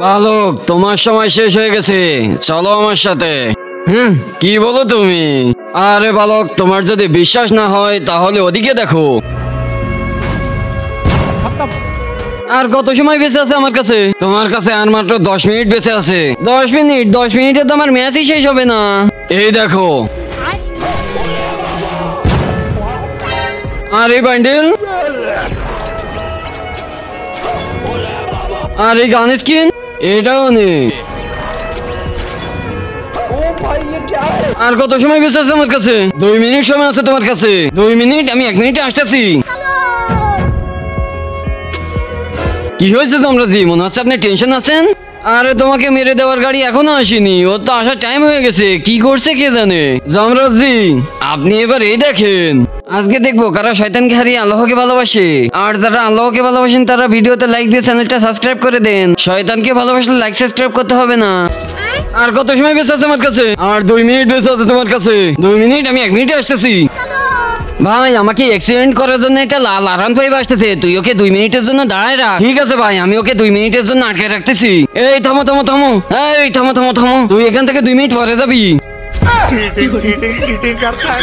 বালক, তোমার সময় শেষ হয়ে গেছে, চলো আমার সাথে। কি বলো তুমি? আরে বালক, তোমার যদি বিশ্বাস না হয় তাহলে ওদিকে দেখো। আর কত সময় বেঁচে আছে আমার কাছে? তোমার কাছে আর মাত্র 10 মিনিট বেঁচে আছে। 10 মিনিট? 10 মিনিটে তো আমার ম্যাচই শেষ হবে না। এই দেখো। আর এই বান্ডেল, আর এই গান স্কিন, এটাও নেই। আর কত সময় বেঁচে আছে আমার কাছে? 2 মিনিট সময় আছে তোমার কাছে। 2 মিনিট? আমি 1 মিনিটে আসতেছি। কি হয়েছে জমরাজি? মনে হচ্ছে আপনি টেনশন আছেন। আরে তোমাকে মেরে দেওয়ার গাড়ি এখনো আসেনি, ওর তো আসার টাইম হয়ে গেছে। কি করছে কে জানে। জমরাজি, আপনি এবার এই দেখেন, আজকে দেখবো কারা শয়তানকে হারিয়ে আল্লাহকে ভালোবাসে। আর যারা আল্লাহকে ভালোবাসেন তারা ভিডিওতে লাইক দিয়ে চ্যানেলটা সাবস্ক্রাইব করে দেন। শয়তানকে ভালোবাসলে লাইক সাবস্ক্রাইব করতে হবে না। আর কত সময় বেঁচে আছে আমার কাছে? আর 2 মিনিট বেঁচে আছে তোমার কাছে। 2 মিনিট? আমি 1 মিনিটে আসতেছি। ভাই, আমাকে অ্যাক্সিডেন্ট করার জন্য একটা লাল R15 আসতেছে, তুই ওকে 2 মিনিটের জন্য দাঁড়ায় রাখ। ঠিক আছে ভাই, আমি ওকে 2 মিনিটের জন্য আটকে রাখতেছি। এই থামো থামো থামো, এই থামো থামো থামো, তুই এখান থেকে 2 মিনিট পরে যাবি। चीटिंग चीटिंग चीटिंग करता है।